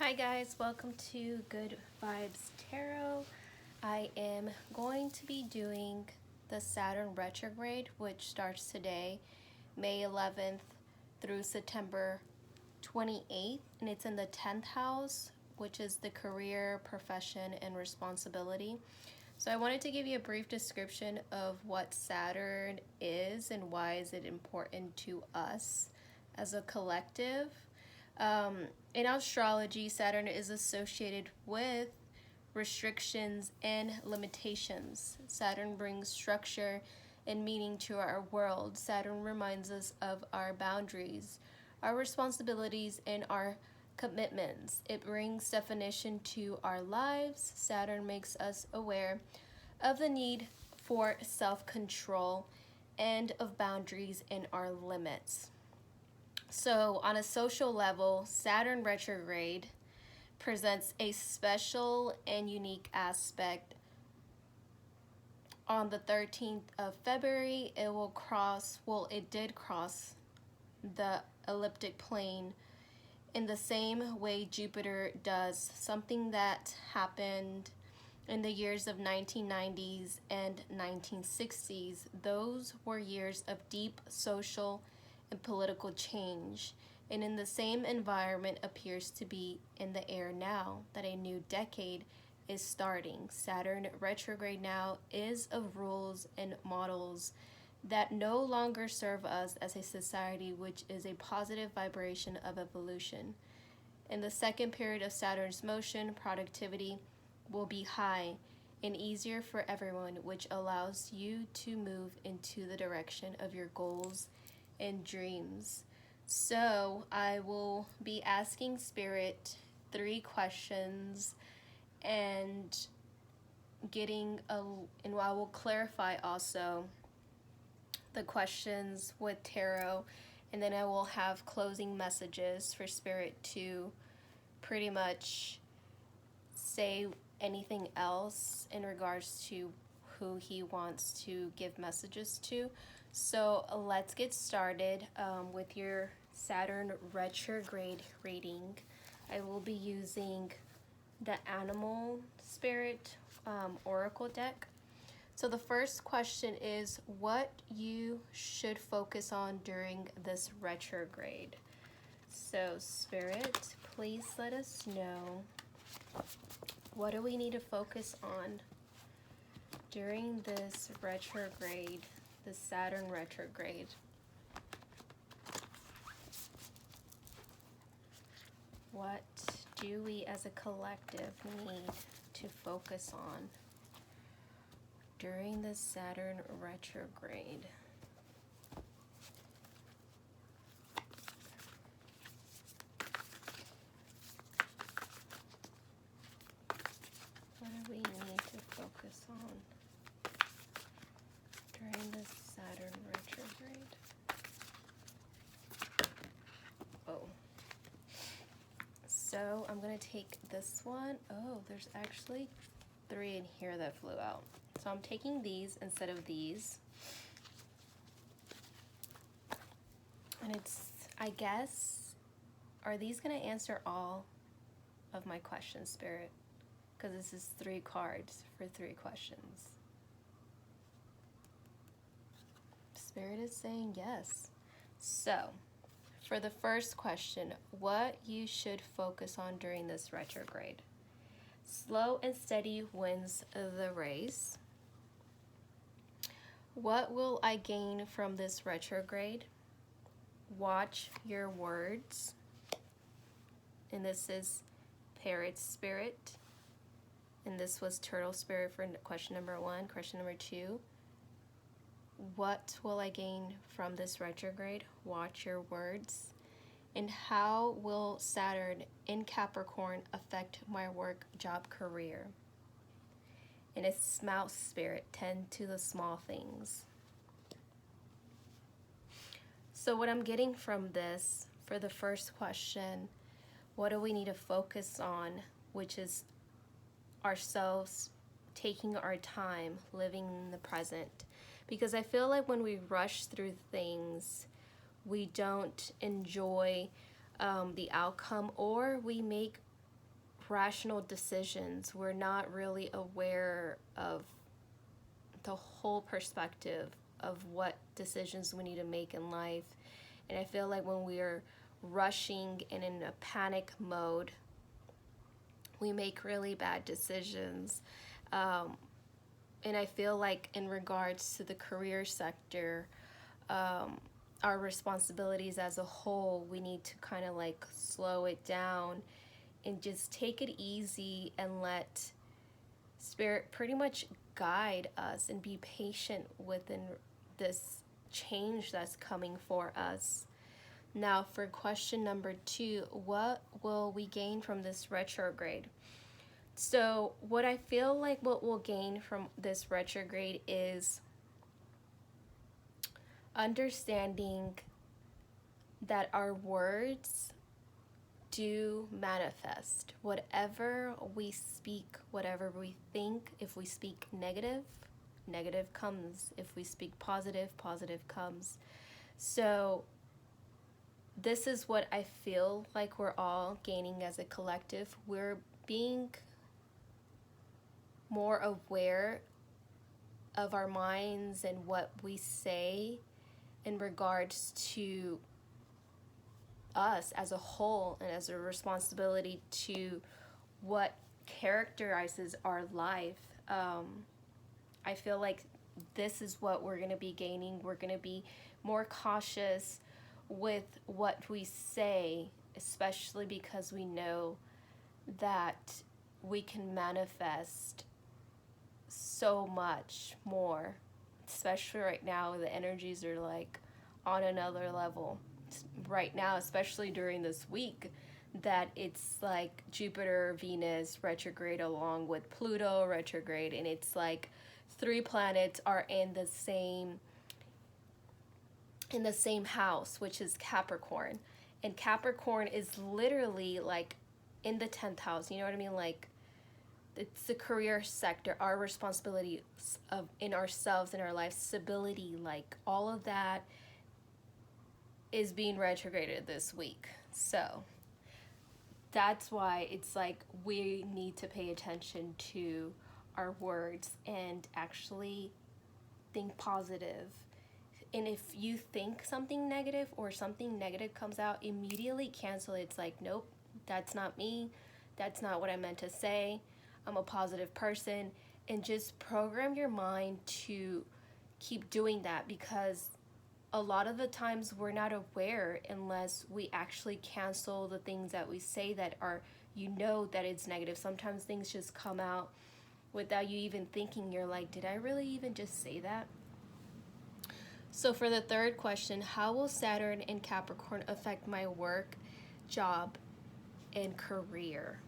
Hi guys, welcome to Good Vibes Tarot. I am going to be doing the Saturn Retrograde, which starts today, May 11th through September 28th, and it's in the 10th house, which is the career, profession, and responsibility. So I wanted to give you a brief description of what Saturn is and why is it important to us as a collective. In astrology, Saturn is associated with restrictions and limitations. Saturn brings structure and meaning to our world. Saturn reminds us of our boundaries, our responsibilities, and our commitments. It brings definition to our lives. Saturn makes us aware of the need for self-control and of boundaries and our limits. So on a social level, Saturn retrograde presents a special and unique aspect. On the 13th of February, it did cross the elliptic plane in the same way Jupiter does, something that happened in the years of 1990s and 1960s. Those were years of deep social and political change, and in the same environment appears to be in the air now that a new decade is starting. Saturn retrograde now is of rules and models that no longer serve us as a society, which is a positive vibration of evolution. In the second period of Saturn's motion, productivity will be high and easier for everyone, which allows you to move into the direction of your goals and dreams. So I will be asking Spirit 3 questions and I will clarify also the questions with tarot, and then I will have closing messages for Spirit to pretty much say anything else in regards to who he wants to give messages to. So let's get started with your Saturn retrograde reading. I will be using the Animal Spirit Oracle deck. So the first question is what you should focus on during this retrograde. So Spirit, please let us know, what do we need to focus on during this retrograde, the Saturn retrograde? What do we as a collective need to focus on during the Saturn retrograde? What do we need to focus on during this Saturn retrograde? Oh. So I'm going to take this one. Oh, there's actually 3 in here that flew out. So I'm taking these instead of these. And it's, I guess, are these going to answer all of my questions, Spirit? Because this is 3 cards for 3 questions. Spirit is saying yes. So, for the first question, what you should focus on during this retrograde. Slow and steady wins the race. What will I gain from this retrograde? Watch your words. And this is Parrot Spirit. And this was Turtle Spirit for question number 1. Question number 2. What will I gain from this retrograde? Watch your words. And how will Saturn in Capricorn affect my work, job, career? And it's Mouse Spirit, tend to the small things. So what I'm getting from this, for the first question, what do we need to focus on, which is ourselves, taking our time, living in the present. Because I feel like when we rush through things, we don't enjoy the outcome, or we make rational decisions. We're not really aware of the whole perspective of what decisions we need to make in life. And I feel like when we are rushing and in a panic mode, we make really bad decisions. And I feel like in regards to the career sector, our responsibilities as a whole, we need to kind of like slow it down and just take it easy and let Spirit pretty much guide us and be patient within this change that's coming for us. Now, for question number 2, what will we gain from this retrograde? So what I feel like what we'll gain from this retrograde is understanding that our words do manifest. Whatever we speak, whatever we think, if we speak negative, negative comes. If we speak positive, positive comes. So this is what I feel like we're all gaining as a collective. We're being more aware of our minds and what we say in regards to us as a whole and as a responsibility to what characterizes our life. I feel like this is what we're going to be gaining. We're going to be more cautious with what we say, especially because we know that we can manifest so much more, especially right now. The energies are like on another level right now, especially during this week, that it's like Jupiter, Venus retrograde along with Pluto retrograde, and it's like 3 planets are in the same house, which is Capricorn. And Capricorn is literally like in the 10th house, you know what I mean? Like, it's the career sector, our responsibilities of in ourselves, in our life, stability, like all of that is being retrograded this week. So that's why it's like we need to pay attention to our words and actually think positive. And if you think something negative or something negative comes out, immediately cancel it. It's like, nope, that's not me. That's not what I meant to say. I'm a positive person. And just program your mind to keep doing that, because a lot of the times we're not aware unless we actually cancel the things that we say that are, you know, that it's negative. Sometimes things just come out without you even thinking. You're like, did I really even just say that? So for the third question, how will Saturn in Capricorn affect my work, job, and career?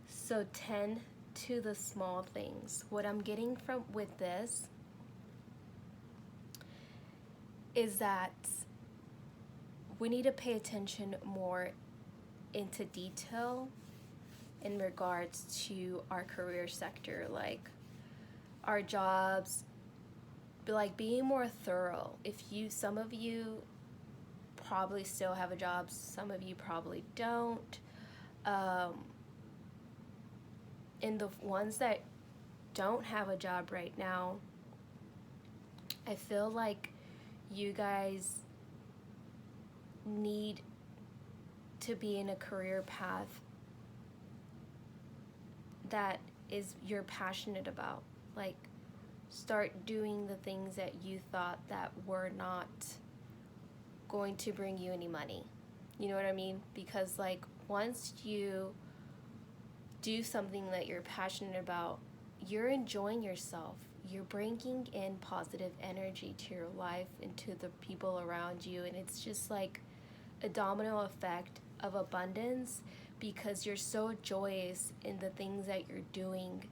So tend to the small things. What I'm getting from with this is that we need to pay attention more into detail in regards to our career sector, like our jobs, like being more thorough. Some of you probably still have a job, some of you probably don't. And the ones that don't have a job right now, I feel like you guys need to be in a career path that is you're passionate about. Like, start doing the things that you thought that were not going to bring you any money. You know what I mean? Because like once you do something that you're passionate about, you're enjoying yourself. You're bringing in positive energy to your life and to the people around you. And it's just like a domino effect of abundance, because you're so joyous in the things that you're doing,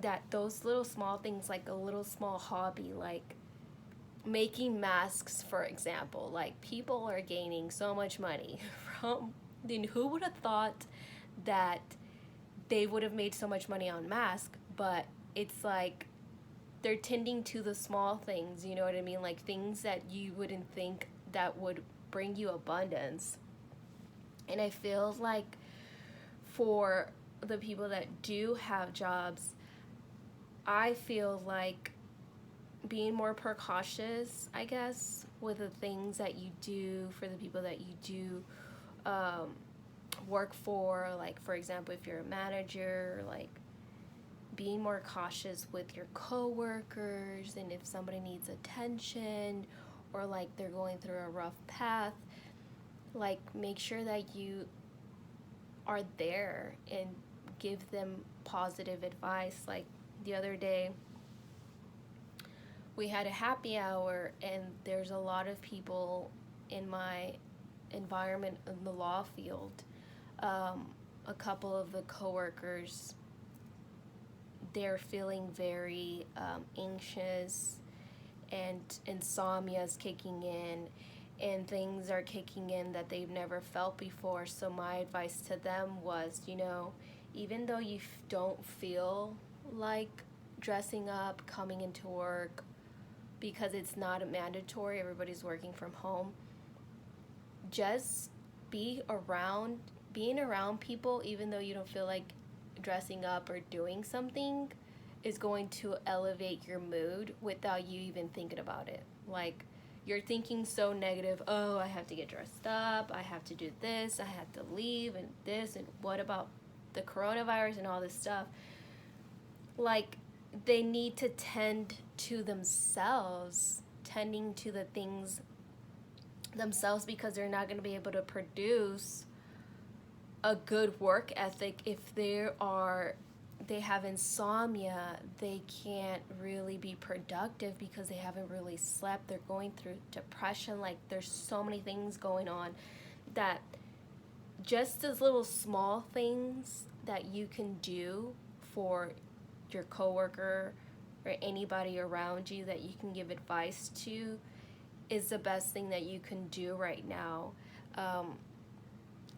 that those little small things, like a little small hobby, like making masks, for example, like people are gaining so much money from, then who would have thought that they would have made so much money on masks? But it's like they're tending to the small things, you know what I mean? Like things that you wouldn't think that would bring you abundance. And I feel like for the people that do have jobs, I feel like being more precautious, I guess, with the things that you do for the people that you do work for. Like, for example, if you're a manager, like being more cautious with your coworkers, and if somebody needs attention or like they're going through a rough path, like make sure that you are there and give them positive advice. Like the other day, we had a happy hour, and there's a lot of people in my environment in the law field. A couple of the coworkers, they're feeling very anxious, and insomnia is kicking in, and things are kicking in that they've never felt before. So my advice to them was, you know, even though you don't feel like dressing up, coming into work, because it's not a mandatory, everybody's working from home, just being around people, even though you don't feel like dressing up or doing something, is going to elevate your mood without you even thinking about it. Like, you're thinking so negative, oh, I have to get dressed up, I have to do this, I have to leave, and this, and what about the coronavirus and all this stuff. Like, they need to tend to themselves, tending to the things themselves, because they're not going to be able to produce a good work ethic if they have insomnia. They can't really be productive because they haven't really slept. They're going through depression. Like, there's so many things going on that just as little small things that you can do for your coworker or anybody around you that you can give advice to is the best thing that you can do right now,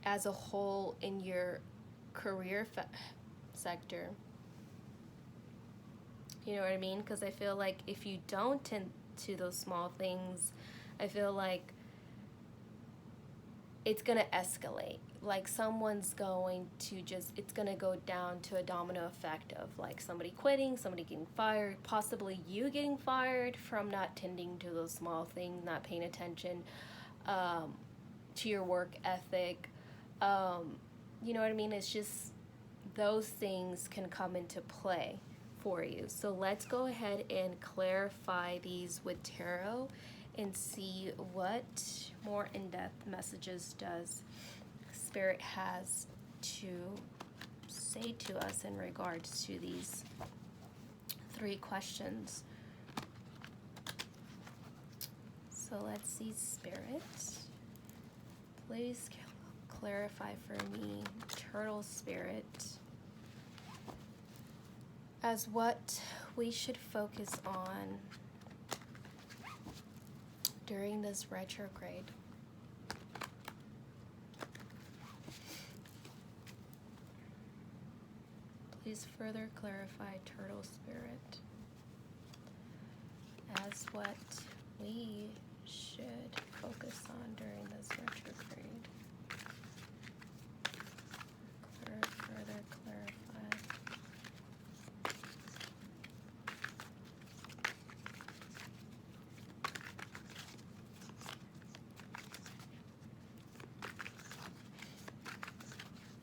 as a whole in your career sector. You know what I mean? Because I feel like if you don't tend to those small things, I feel like it's going to escalate. Like, someone's going to it's going to go down to a domino effect of like somebody quitting, somebody getting fired, possibly you getting fired from not tending to those small things, not paying attention to your work ethic. You know what I mean? It's just those things can come into play for you. So let's go ahead and clarify these with tarot and see what more in-depth messages does Spirit has to say to us in regards to these 3 questions. So let's see, Spirit. Please clarify for me, Turtle Spirit, as what we should focus on during this retrograde. Please further clarify, Turtle Spirit, as what we should focus on during this retrograde. Further clarify.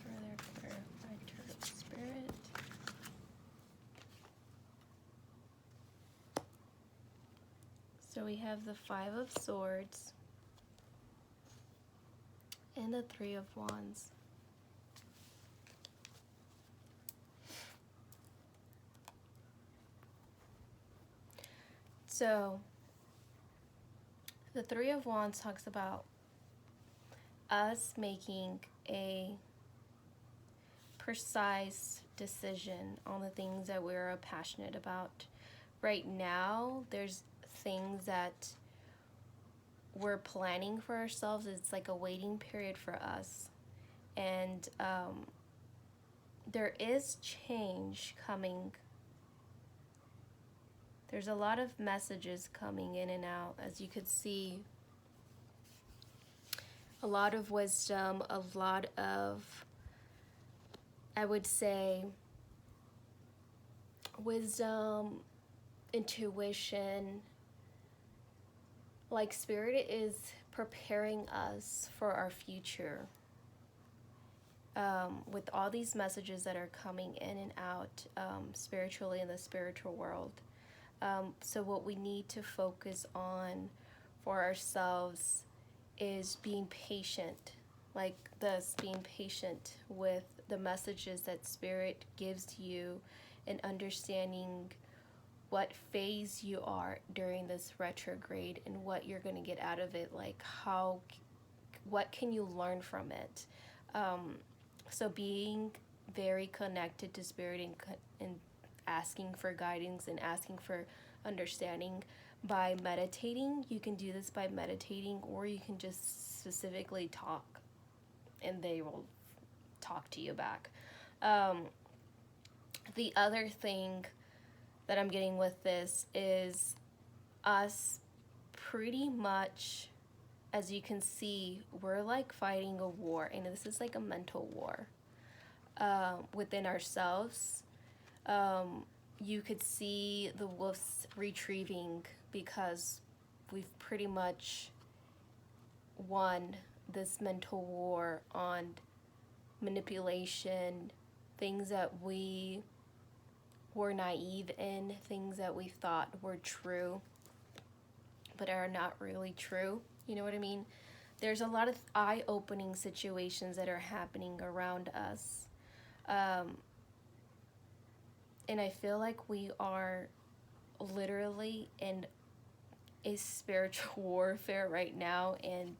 Further clarify, Turtle Spirit. So we have the 5 of Swords and the 3 of Wands. So the 3 of Wands talks about us making a precise decision on the things that we're passionate about. Right now, there's things that we're planning for ourselves. It's like a waiting period for us. And there is change coming. There's a lot of messages coming in and out, as you could see. A lot of wisdom, a lot of I would say wisdom, intuition, like Spirit is preparing us for our future. With all these messages that are coming in and out spiritually in the spiritual world. So what we need to focus on for ourselves is being patient, like this, being patient with the messages that Spirit gives to you and understanding what phase you are during this retrograde and what you're going to get out of it, like what can you learn from it. So being very connected to Spirit and asking for guidance and asking for understanding by meditating. You can do this by meditating, or you can just specifically talk and they will talk to you back. The other thing that I'm getting with this is us pretty much, as you can see, we're like fighting a war, and this is like a mental war within ourselves. You could see the wolves retrieving because we've pretty much won this mental war on manipulation, things that we were naive in, things that we thought were true but are not really true. You know what I mean? There's a lot of eye-opening situations that are happening around us. And I feel like we are literally in a spiritual warfare right now, and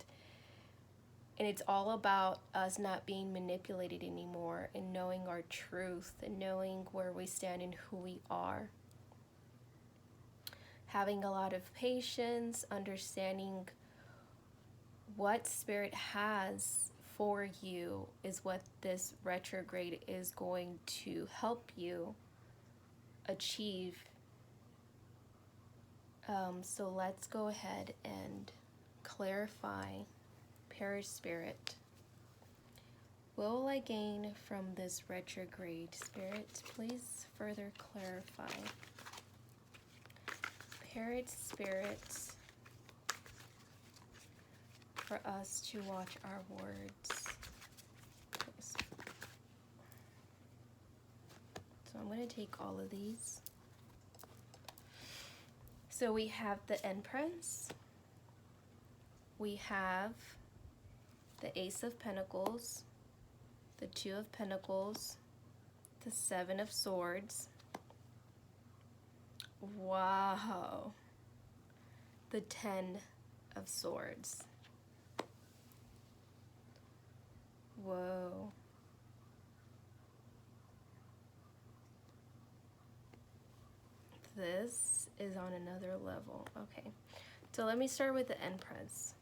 it's all about us not being manipulated anymore and knowing our truth and knowing where we stand and who we are. Having a lot of patience, understanding what Spirit has for you is what this retrograde is going to help you achieve. So let's go ahead and clarify. Parish Spirit, what will I gain from this retrograde? Spirit, please further clarify. Parish Spirit, for us to watch our words. So I'm going to take all of these. So we have the Empress. We have the Ace of Pentacles, the Two of Pentacles, the Seven of Swords. Wow. The Ten of Swords. Whoa. This is on another level. Okay. So let me start with the Empress.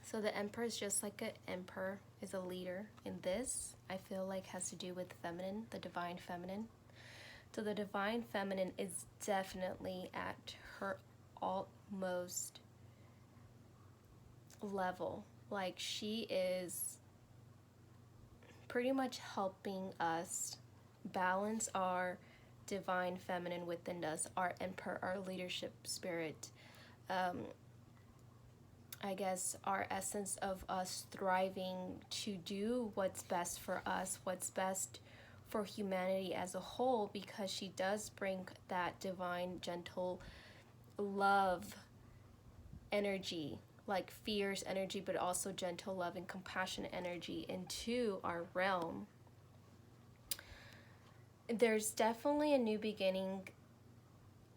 So the Empress, just like an emperor, is a leader. And this, I feel like, has to do with feminine, the divine feminine. So the divine feminine is definitely at her utmost level. Like, she is pretty much helping us balance our divine feminine within us, our emperor, our leadership spirit. I guess our essence of us thriving to do what's best for us, what's best for humanity as a whole, because she does bring that divine, gentle love energy, like fierce energy, but also gentle love and compassionate energy into our realm. There's definitely a new beginning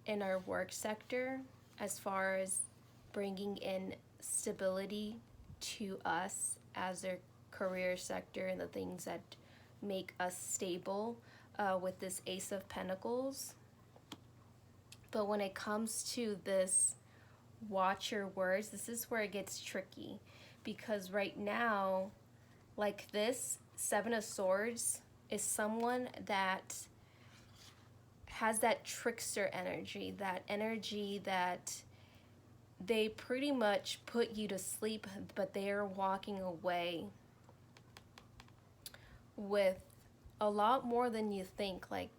in our work sector as far as bringing in stability to us as a career sector and the things that make us stable with this Ace of Pentacles. But when it comes to this watch your words, this is where it gets tricky, because right now, like, this Seven of Swords is someone that has that trickster energy, that energy that they pretty much put you to sleep, but they are walking away with a lot more than you think, like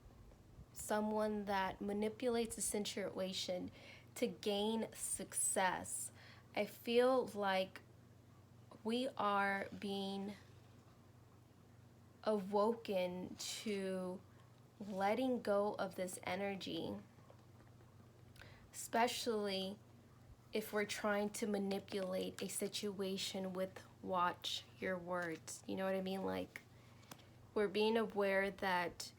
someone that manipulates a situation to gain success. I feel like we are being awoken to letting go of this energy, especially if we're trying to manipulate a situation with watch your words. You know what I mean? Like, we're being aware that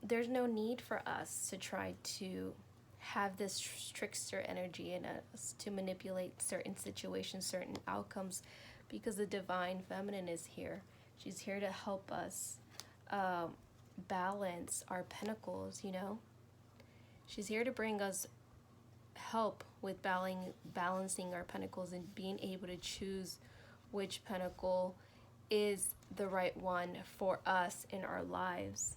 there's no need for us to try to have this trickster energy in us to manipulate certain situations, certain outcomes, because the divine feminine is here. She's here to help us balance our pentacles, you know? She's here to bring us help with balancing our pentacles and being able to choose which pentacle is the right one for us in our lives.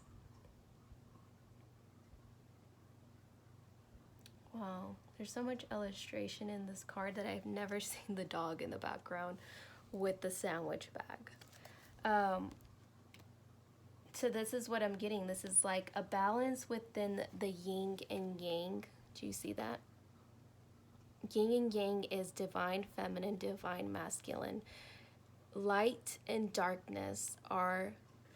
Wow, there's so much illustration in this card that I've never seen the dog in the background with the sandwich bag. So this is what I'm getting. This is like a balance within the yin and yang. Do you see that? Yin and yang is divine feminine, divine masculine. Light and darkness are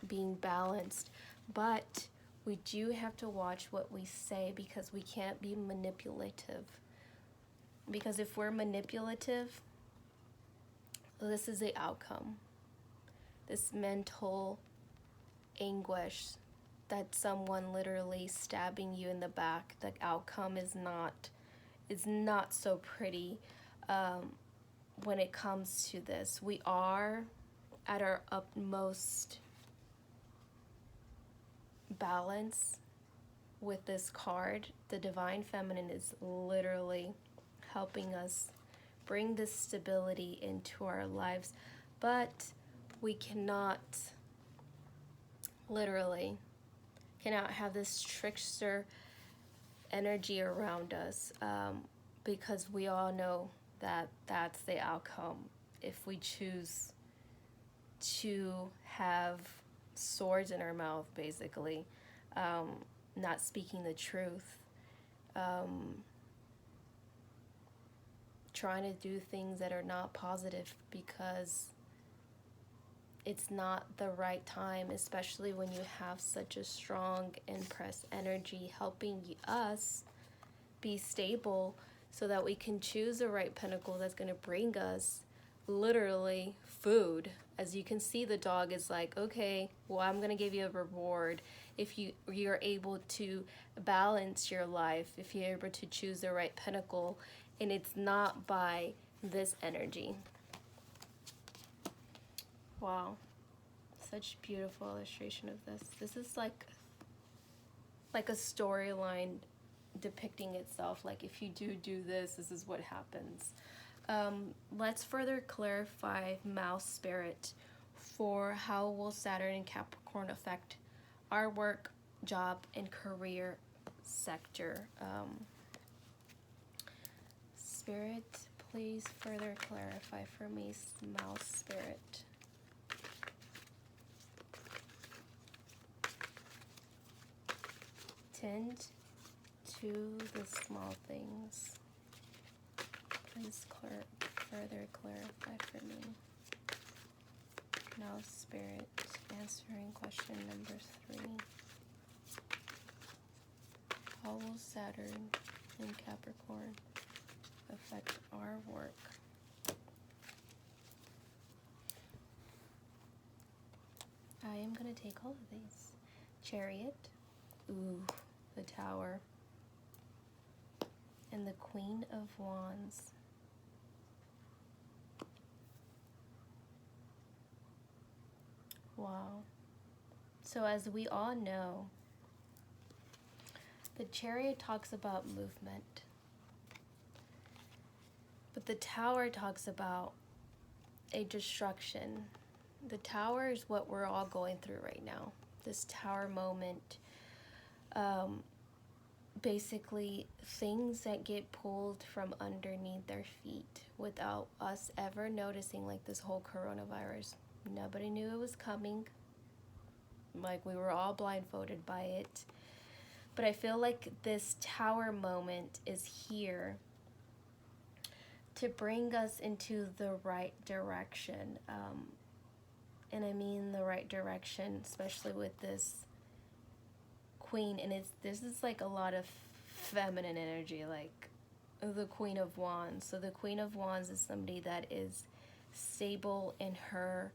being balanced, but we do have to watch what we say, because we can't be manipulative. Because if we're manipulative, this is the outcome. This mental anguish that someone literally stabbing you in the back, the outcome is not so pretty. When it comes to this, we are at our utmost balance with this card. The divine feminine is literally helping us bring this stability into our lives, but we cannot have this trickster energy around us, because we all know that that's the outcome if we choose to have swords in our mouth, basically, not speaking the truth, trying to do things that are not positive because it's not the right time, especially when you have such a strong Empress energy helping us be stable so that we can choose the right pentacle that's going to bring us literally food. As you can see, the dog is like, okay, well, I'm going to give you a reward if you're able to balance your life, if you're able to choose the right pentacle, and it's not by this energy. Wow, such beautiful illustration of this. This is like a storyline depicting itself. Like, if you do this is what happens. Let's further clarify Mouse Spirit for how will Saturn and Capricorn affect our work, job, and career sector. Spirit, please further clarify for me, Mouse Spirit. Tend to the small things. Please further clarify for me. Now, Spirit, answering question number 3. How will Saturn in Capricorn affect our work? I am going to take all of these. Chariot. Ooh, the Tower. And the Queen of Wands. Wow. So as we all know, the Chariot talks about movement, but the Tower talks about a destruction. The Tower is what we're all going through right now. This Tower moment, basically things that get pulled from underneath their feet without us ever noticing, like this whole coronavirus. Nobody knew it was coming. Like, we were all blindfolded by it. But I feel like this Tower moment is here to bring us into the right direction. And I mean the right direction, especially with this Queen. And this is like a lot of feminine energy, like the Queen of Wands. So the Queen of Wands is somebody that is stable in her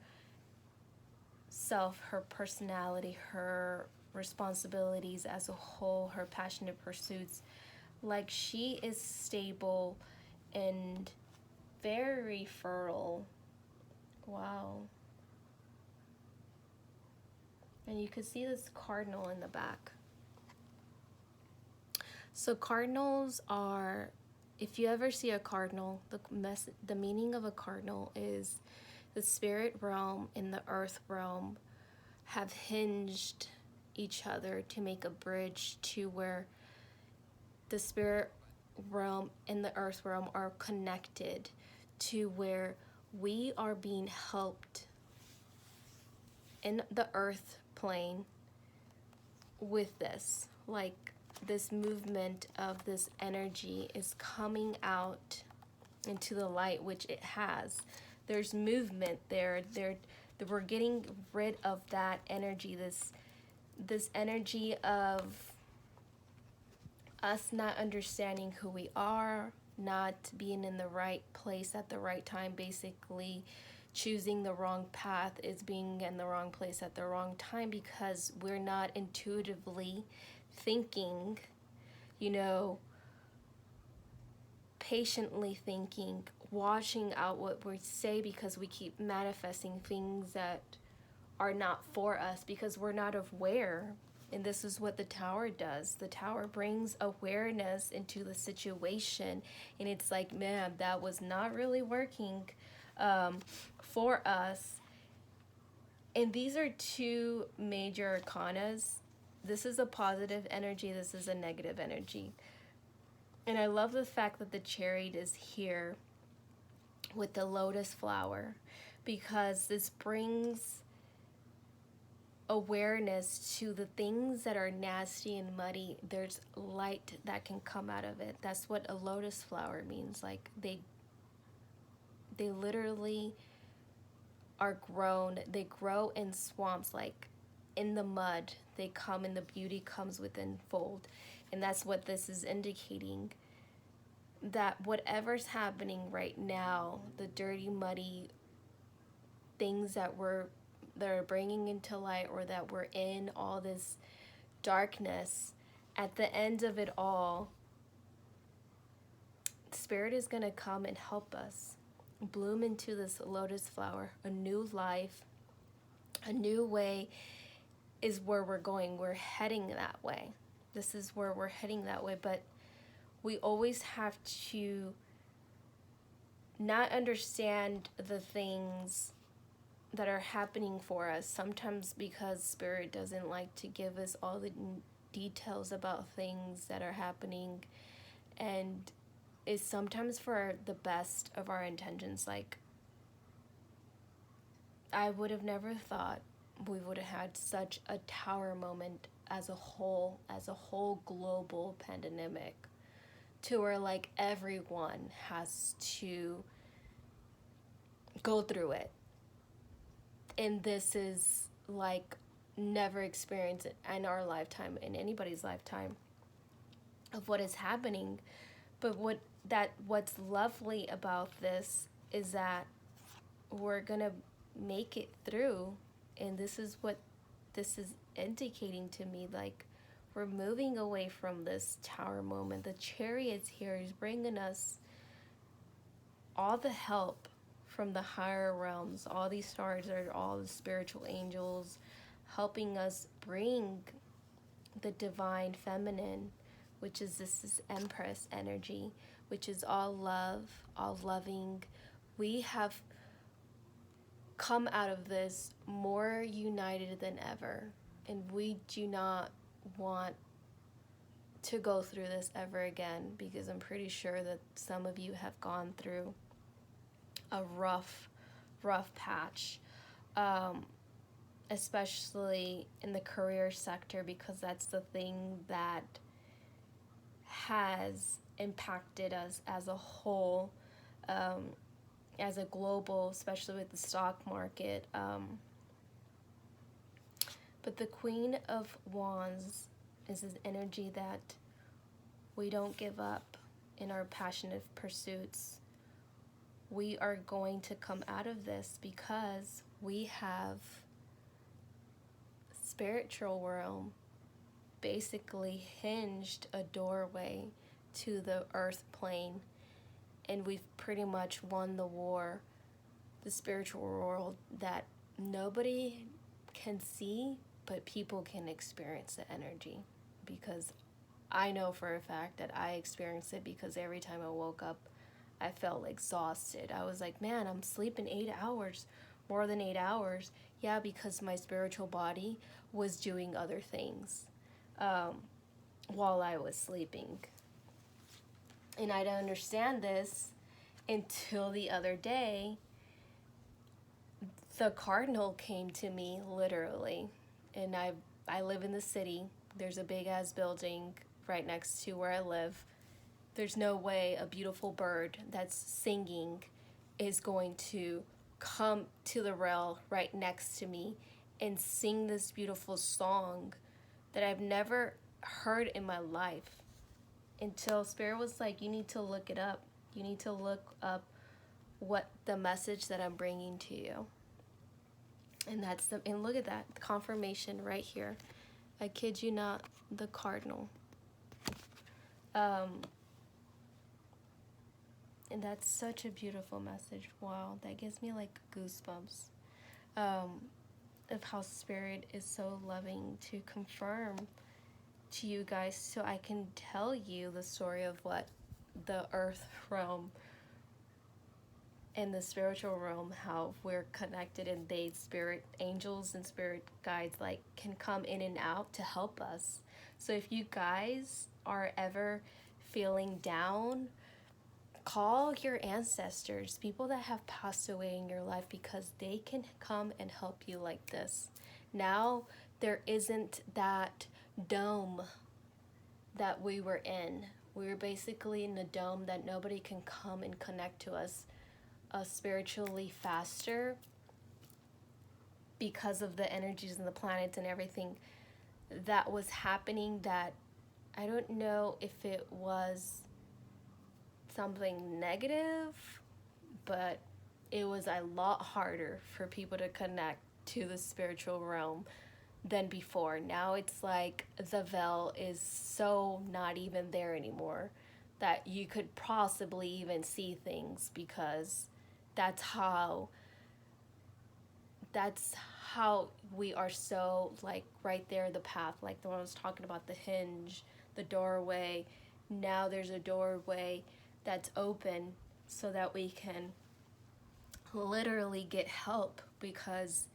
self, her personality, her responsibilities as a whole, her passionate pursuits. Like, she is stable and very fertile. Wow. And you can see this cardinal in the back. So cardinals are, if you ever see a cardinal, the meaning of a cardinal is the spirit realm and the earth realm have hinged each other to make a bridge to where the spirit realm and the earth realm are connected, to where we are being helped in the earth plane with this. Like, this movement of this energy is coming out into the light, which it has. There's movement there. We're getting rid of that energy, this energy of us not understanding who we are, not being in the right place at the right time. Basically, choosing the wrong path is being in the wrong place at the wrong time, because we're not intuitively thinking, patiently thinking, washing out what we say, because we keep manifesting things that are not for us because we're not aware. And this is what the Tower does. The Tower brings awareness into the situation, and it's like, man, that was not really working for us. And these are two major arcanas. This is a positive energy, this is a negative energy. And I love the fact that the Chariot is here with the lotus flower, because this brings awareness to the things that are nasty and muddy. There's light that can come out of it. That's what a lotus flower means. Like, they literally are grown. They grow in swamps, like in the mud. They come, and the beauty comes within fold. And that's what this is indicating, that whatever's happening right now, the dirty, muddy things that are bringing into light, or that we're in all this darkness, at the end of it all, Spirit is going to come and help us bloom into this lotus flower. A new life, a new way is where we're going. We're heading that way. This is where we're heading that way. But we always have to not understand the things that are happening for us. Sometimes because Spirit doesn't like to give us all the details about things that are happening, and is sometimes for the best of our intentions. Like, I would have never thought we would have had such a Tower moment as a whole global pandemic, to where like everyone has to go through it. And this is like never experienced in our lifetime, in anybody's lifetime, of what is happening. But what's lovely about this is that we're gonna make it through. And this is what this is indicating to me. Like, we're moving away from this Tower moment. The Chariot's here is bringing us all the help from the higher realms. All these stars are all the spiritual angels helping us bring the divine feminine, which is this Empress energy, which is all love, all loving. We have come out of this more united than ever, and we do not want to go through this ever again, because I'm pretty sure that some of you have gone through a rough patch especially in the career sector, because that's the thing that has impacted us as a whole, as a global, especially with the stock market. But the Queen of Wands is this energy that we don't give up in our passionate pursuits. We are going to come out of this because we have spiritual realm basically hinged a doorway to the earth plane, and we've pretty much won the war, the spiritual world that nobody can see, but people can experience the energy. Because I know for a fact that I experienced it, because every time I woke up I felt exhausted. I was like, man, I'm sleeping 8 hours, more than 8 hours. Yeah, because my spiritual body was doing other things while I was sleeping. And I didn't understand this until the other day. The cardinal came to me, literally. And I live in the city. There's a big ass building right next to where I live. There's no way a beautiful bird that's singing is going to come to the rail right next to me and sing this beautiful song that I've never heard in my life, until Spirit was like, you need to look it up. You need to look up what the message that I'm bringing to you. And and look at that confirmation right here. I kid you not, the cardinal. And that's such a beautiful message. Wow, that gives me like goosebumps of how Spirit is so loving to confirm to you guys, so I can tell you the story of what the earth realm and the spiritual realm, how we're connected, and they, spirit angels and spirit guides, like, can come in and out to help us. So if you guys are ever feeling down, call your ancestors, people that have passed away in your life, because they can come and help you like this. Now there isn't that dome that we were in. We were basically in a dome that nobody can come and connect to us spiritually faster, because of the energies and the planets and everything that was happening. That I don't know if it was something negative, but it was a lot harder for people to connect to the spiritual realm than before. Now it's like the veil is so not even there anymore that you could possibly even see things, because that's how we are so, like, right there, the path, like the one I was talking about, the hinge, the doorway. Now there's a doorway that's open so that we can literally get help, because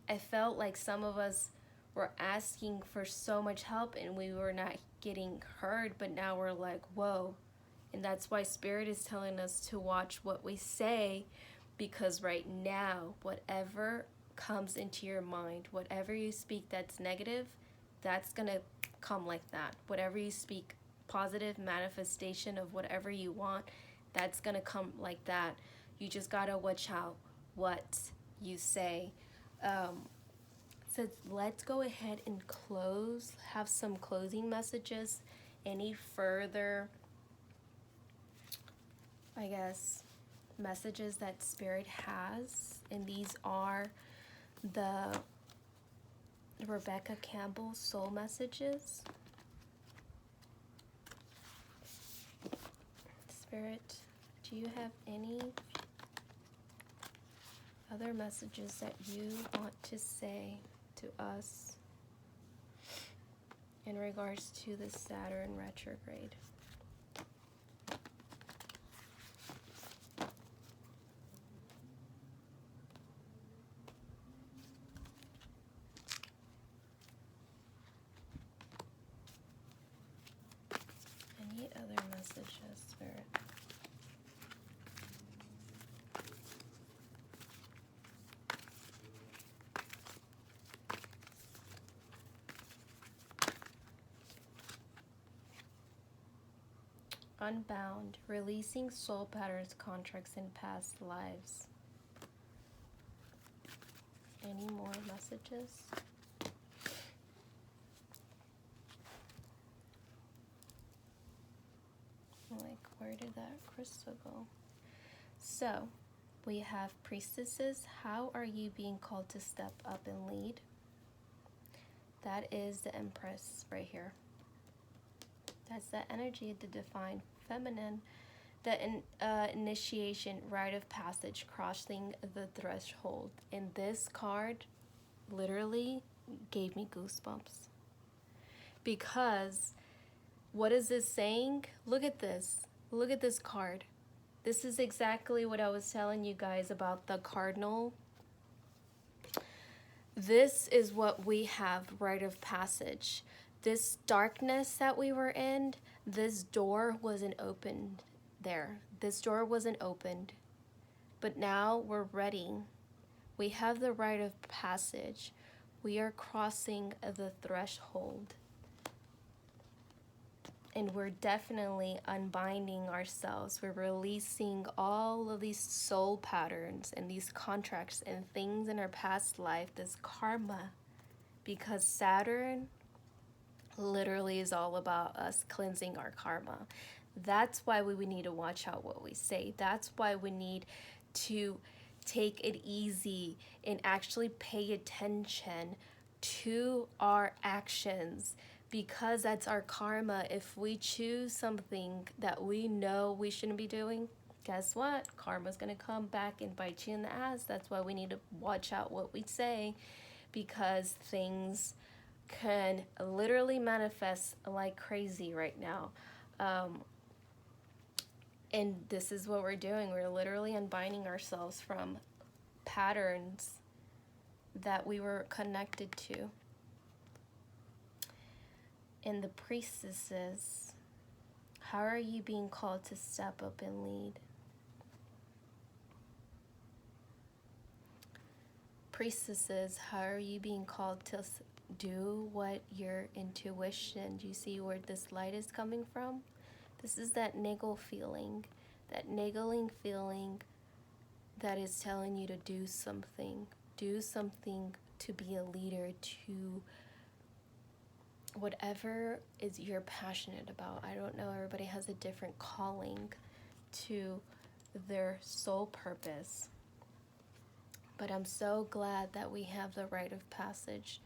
I felt like some of us were asking for so much help and we were not getting heard, but now we're like, whoa. And that's why Spirit is telling us to watch what we say, because right now, whatever comes into your mind, whatever you speak that's negative, that's gonna come like that. Whatever you speak, positive manifestation of whatever you want, that's gonna come like that. You just gotta watch out what you say. So let's go ahead and have some closing messages. Any further, I guess, messages that Spirit has, and these are the Rebecca Campbell soul messages. Spirit, do you have any other messages that you want to say to us in regards to the Saturn retrograde? Any other messages, Spirit? Unbound, releasing soul patterns, contracts, and past lives. Any more messages? Like, where did that crystal go? So, we have priestesses. How are you being called to step up and lead? That is the Empress right here. That's the energy of the divine feminine, the initiation, rite of passage, crossing the threshold. And this card literally gave me goosebumps. Because what is this saying? Look at this. Look at this card. This is exactly what I was telling you guys about the cardinal. This is what we have, rite of passage. This darkness that we were in, this door wasn't opened there. This door wasn't opened. But now we're ready. We have the rite of passage. We are crossing the threshold. And we're definitely unbinding ourselves. We're releasing all of these soul patterns and these contracts and things in our past life, this karma. Because Saturn literally is all about us cleansing our karma. That's why we need to watch out what we say. That's why we need to take it easy and actually pay attention to our actions, because that's our karma. If we choose something that we know we shouldn't be doing, guess what? Karma's gonna come back and bite you in the ass. That's why we need to watch out what we say, because things can literally manifest like crazy right now. And this is what we're doing. We're literally unbinding ourselves from patterns that we were connected to. And the priestesses, how are you being called to step up and lead? Priestesses, how are you being called to do what your intuition? Do you see where this light is coming from? This is that niggle feeling, that niggling feeling that is telling you to do something to be a leader, to whatever is you're passionate about. I don't know, everybody has a different calling to their soul purpose. But I'm so glad that we have the rite of passage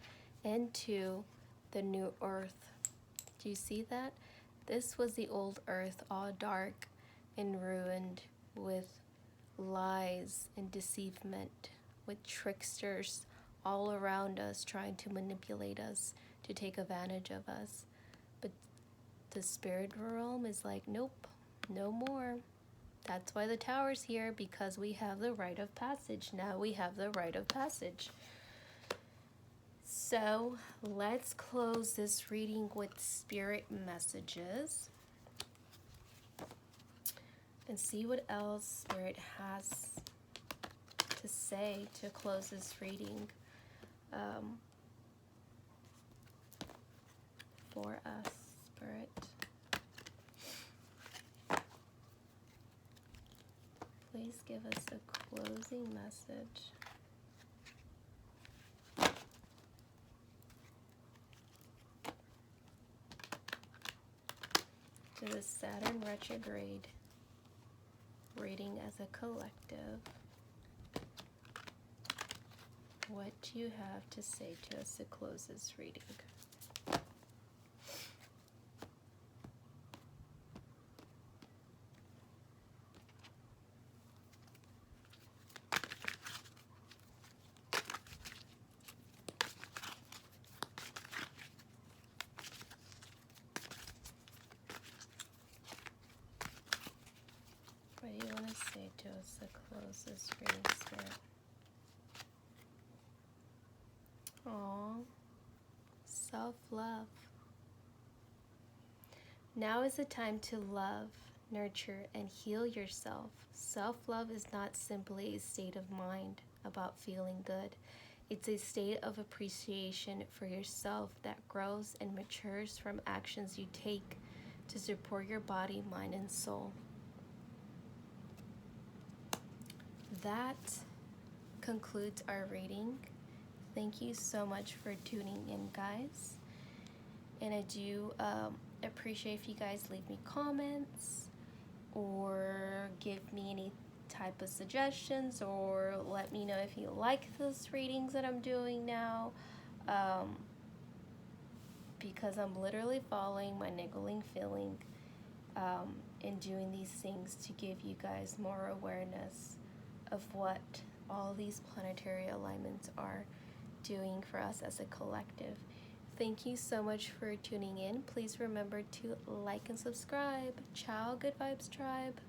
into the new earth. Do you see that? This was the old earth, all dark and ruined, with lies and deceivement, with tricksters all around us trying to manipulate us, to take advantage of us. But the spirit realm is like, nope, no more. That's why the tower's here, because we have the rite of passage. Now we have the rite of passage. So let's close this reading with spirit messages and see what else spirit has to say to close this reading for us, spirit. Please give us a closing message. To the Saturn Retrograde reading as a collective. What do you have to say to us to close this reading? What do you want to say to us to close this reading, spirit? Aww. Self-love. Now is the time to love, nurture, and heal yourself. Self-love is not simply a state of mind about feeling good. It's a state of appreciation for yourself that grows and matures from actions you take to support your body, mind, and soul. That concludes our reading. Thank you so much for tuning in, guys. And I do appreciate if you guys leave me comments or give me any type of suggestions, or let me know if you like those readings that I'm doing now, because I'm literally following my niggling feeling and doing these things to give you guys more awareness of what all these planetary alignments are doing for us as a collective. Thank you so much for tuning in. Please remember to like and subscribe. Ciao, Good Vibes Tribe.